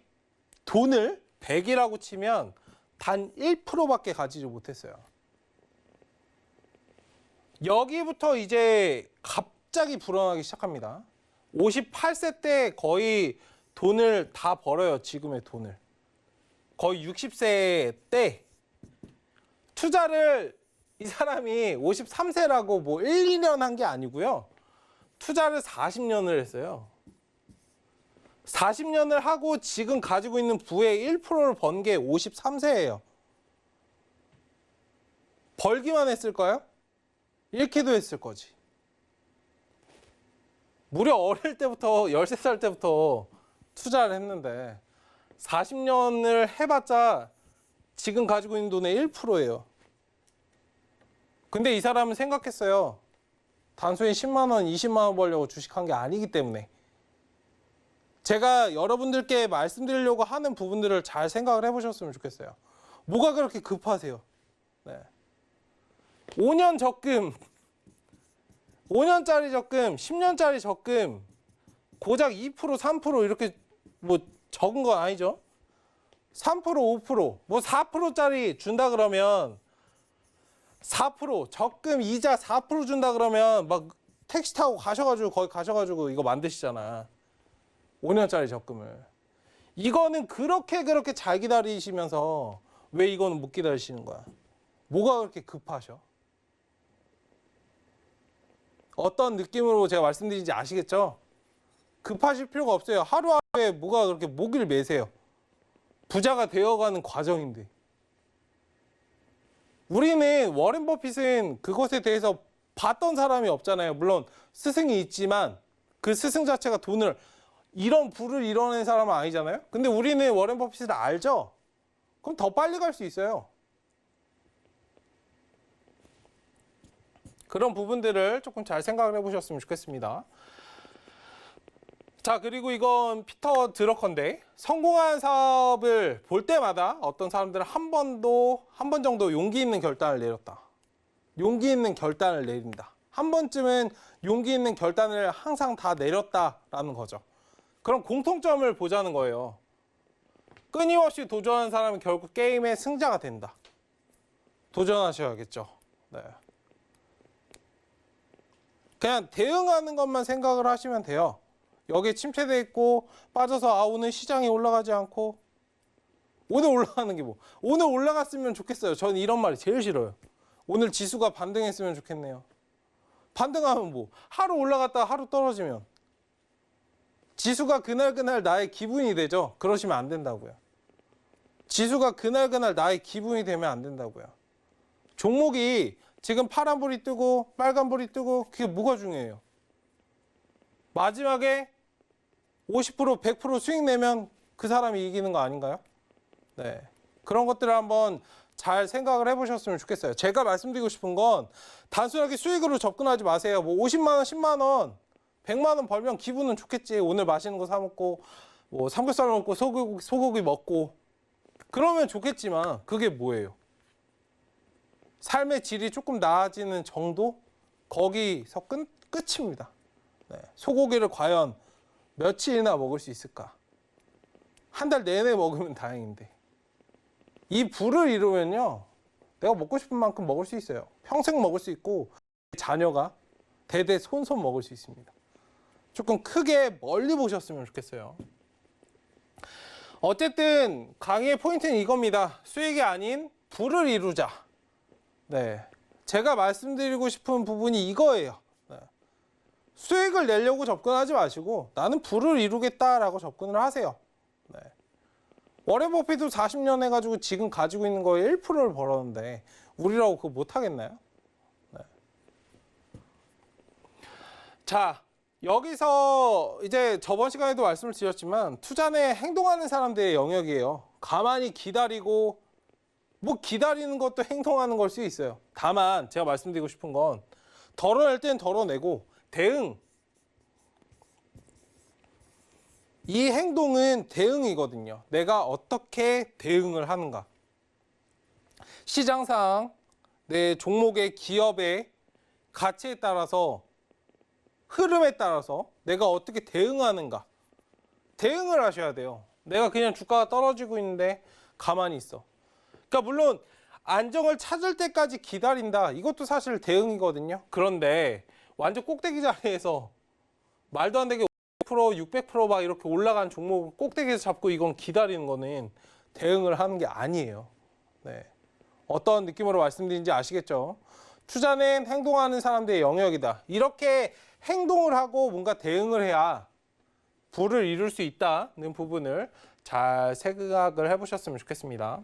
S2: 돈을 100이라고 치면 단 1%밖에 가지지 못했어요. 여기부터 이제 갑자기 불어나기 시작합니다. 58세 때 거의 돈을 다 벌어요. 지금의 돈을. 거의 60세 때 투자를 이 사람이 53세라고 뭐 1, 2년 한 게 아니고요. 투자를 40년을 했어요. 40년을 하고 지금 가지고 있는 부의 1%를 번 게 53세예요. 벌기만 했을까요? 잃기도 했을 거지. 무려 어릴 때부터 13살 때부터 투자를 했는데 40년을 해봤자 지금 가지고 있는 돈의 1%예요. 근데 이 사람은 생각했어요. 단순히 10만 원, 20만 원 벌려고 주식한 게 아니기 때문에. 제가 여러분들께 말씀드리려고 하는 부분들을 잘 생각을 해보셨으면 좋겠어요. 뭐가 그렇게 급하세요? 네. 5년 적금, 5년짜리 적금, 10년짜리 적금, 고작 2%, 3% 이렇게 뭐 적은 건 아니죠? 3%, 5%, 뭐 4%짜리 준다 그러면 4% 적금 이자 4% 준다 그러면 막 택시 타고 가셔가지고 거기 가셔가지고 이거 만드시잖아. 5년짜리 적금을. 이거는 그렇게 잘 기다리시면서 왜 이거는 못 기다리시는 거야? 뭐가 그렇게 급하셔? 어떤 느낌으로 제가 말씀드린지 아시겠죠? 급하실 필요가 없어요. 하루하루에 뭐가 그렇게 목을 매세요. 부자가 되어가는 과정인데. 우리는 워렌 버핏은 그것에 대해서 봤던 사람이 없잖아요. 물론 스승이 있지만 그 스승 자체가 돈을 이런 부를 이뤄낸 사람은 아니잖아요. 근데 우리는 워렌 버핏을 알죠? 그럼 더 빨리 갈 수 있어요. 그런 부분들을 조금 잘 생각을 해보셨으면 좋겠습니다. 자, 그리고 이건 피터 드러커인데, 성공한 사업을 볼 때마다 어떤 사람들은 한 번 정도 용기 있는 결단을 내렸다. 용기 있는 결단을 내린다. 한 번쯤은 용기 있는 결단을 항상 다 내렸다라는 거죠. 그런 공통점을 보자는 거예요. 끊임없이 도전하는 사람은 결국 게임의 승자가 된다. 도전하셔야겠죠. 네. 그냥 대응하는 것만 생각을 하시면 돼요. 여기에 침체돼 있고 빠져서 오늘 시장이 올라가지 않고, 오늘 올라가는 게 뭐, 오늘 올라갔으면 좋겠어요. 저는 이런 말이 제일 싫어요. 오늘 지수가 반등했으면 좋겠네요. 반등하면 뭐 하루 올라갔다가 하루 떨어지면 지수가 그날 나의 기분이 되죠. 그러시면 안 된다고요. 지수가 그날 나의 기분이 되면 안 된다고요. 종목이 지금 파란불이 뜨고 빨간불이 뜨고 그게 뭐가 중요해요? 마지막에 50%, 100% 수익 내면 그 사람이 이기는 거 아닌가요? 네. 그런 것들을 한번 잘 생각을 해보셨으면 좋겠어요. 제가 말씀드리고 싶은 건 단순하게 수익으로 접근하지 마세요. 뭐 50만 원, 10만 원, 100만 원 벌면 기분은 좋겠지. 오늘 맛있는 거 사 먹고 뭐 삼겹살 먹고 소고기 먹고 그러면 좋겠지만 그게 뭐예요? 삶의 질이 조금 나아지는 정도? 거기서 끝입니다. 네. 소고기를 과연 며칠이나 먹을 수 있을까? 한 달 내내 먹으면 다행인데. 이 부를 이루면요, 내가 먹고 싶은 만큼 먹을 수 있어요. 평생 먹을 수 있고 자녀가 대대손손 먹을 수 있습니다. 조금 크게 멀리 보셨으면 좋겠어요. 어쨌든 강의의 포인트는 이겁니다. 수익이 아닌 부를 이루자. 네, 제가 말씀드리고 싶은 부분이 이거예요. 네. 수익을 내려고 접근하지 마시고 나는 부를 이루겠다라고 접근을 하세요. 네. 워렌 버핏도 40년 해가지고 지금 가지고 있는 거에 1%를 벌었는데 우리라고 그거 못하겠나요? 네. 자, 여기서 이제 저번 시간에도 말씀을 드렸지만 투자는 행동하는 사람들의 영역이에요. 가만히 기다리고 뭐 기다리는 것도 행동하는 걸 수 있어요. 다만 제가 말씀드리고 싶은 건 덜어낼 땐 덜어내고 대응, 이 행동은 대응이거든요. 내가 어떻게 대응을 하는가. 시장 상황, 내 종목의 기업의 가치에 따라서 흐름에 따라서 내가 어떻게 대응하는가. 대응을 하셔야 돼요. 내가 그냥 주가가 떨어지고 있는데 가만히 있어. 그러니까 물론 안정을 찾을 때까지 기다린다. 이것도 사실 대응이거든요. 그런데 완전 꼭대기 자리에서 말도 안 되게 500%, 600%막 이렇게 올라간 종목을 꼭대기에서 잡고 이건 기다리는 거는 대응을 하는 게 아니에요. 네. 어떤 느낌으로 말씀드린지 아시겠죠? 투자는 행동하는 사람들의 영역이다. 이렇게 행동을 하고 뭔가 대응을 해야 부를 이룰 수 있다는 부분을 잘 생각을 해보셨으면 좋겠습니다.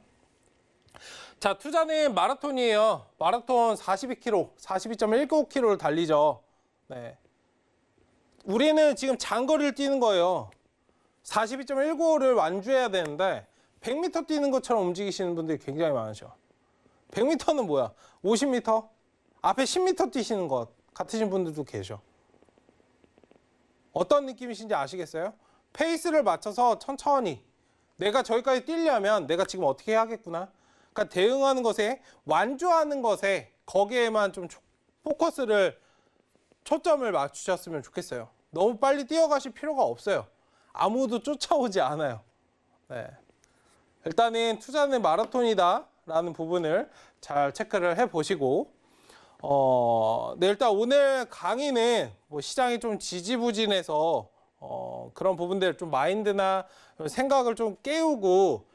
S2: 자, 투자는 마라톤이에요. 마라톤 42km, 42.195km를 달리죠. 네. 우리는 지금 장거리를 뛰는 거예요. 42.195를 완주해야 되는데 100m 뛰는 것처럼 움직이시는 분들이 굉장히 많으셔. 100m는 뭐야? 50m? 앞에 10m 뛰시는 것 같으신 분들도 계셔. 어떤 느낌이신지 아시겠어요? 페이스를 맞춰서 천천히 내가 저기까지 뛰려면 내가 지금 어떻게 해야겠구나. 그러니까 대응하는 것에, 완주하는 것에 거기에만 좀 포커스를, 초점을 맞추셨으면 좋겠어요. 너무 빨리 뛰어가실 필요가 없어요. 아무도 쫓아오지 않아요. 네. 일단은 투자는 마라톤이다 라는 부분을 잘 체크를 해보시고, 네, 일단 오늘 강의는 뭐 시장이 좀 지지부진해서 그런 부분들 좀 마인드나 생각을 좀 깨우고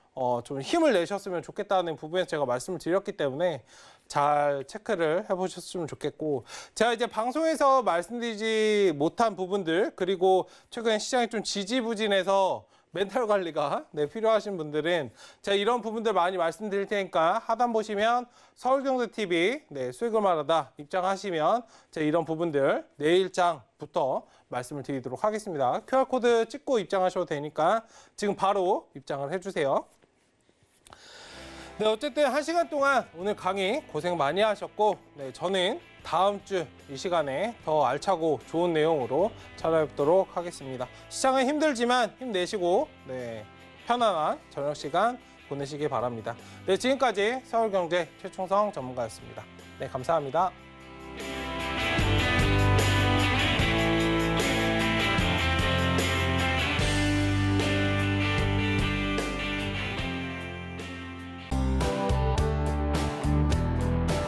S2: 좀 힘을 내셨으면 좋겠다는 부분에서 제가 말씀을 드렸기 때문에 잘 체크를 해보셨으면 좋겠고, 제가 이제 방송에서 말씀드리지 못한 부분들, 그리고 최근에 시장이 좀 지지부진해서 멘탈 관리가 필요하신 분들은 제가 이런 부분들 많이 말씀드릴 테니까 하단 보시면 서울경제TV 수익을 말하다 입장하시면 제가 이런 부분들 내일장부터 말씀을 드리도록 하겠습니다. QR코드 찍고 입장하셔도 되니까 지금 바로 입장을 해주세요. 네, 어쨌든 1시간 동안 오늘 강의 고생 많이 하셨고, 저는 다음 주 이 시간에 더 알차고 좋은 내용으로 찾아뵙도록 하겠습니다. 시장은 힘들지만 힘내시고, 편안한 저녁 시간 보내시기 바랍니다. 네, 지금까지 서울경제 최충성 전문가였습니다. 네, 감사합니다.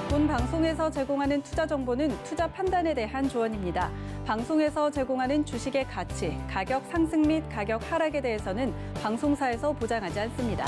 S3: 본 방송에서 제공하는 투자 정보는 투자 판단에 대한 조언입니다. 방송에서 제공하는 주식의 가치, 가격 상승 및 가격 하락에 대해서는 방송사에서 보장하지 않습니다.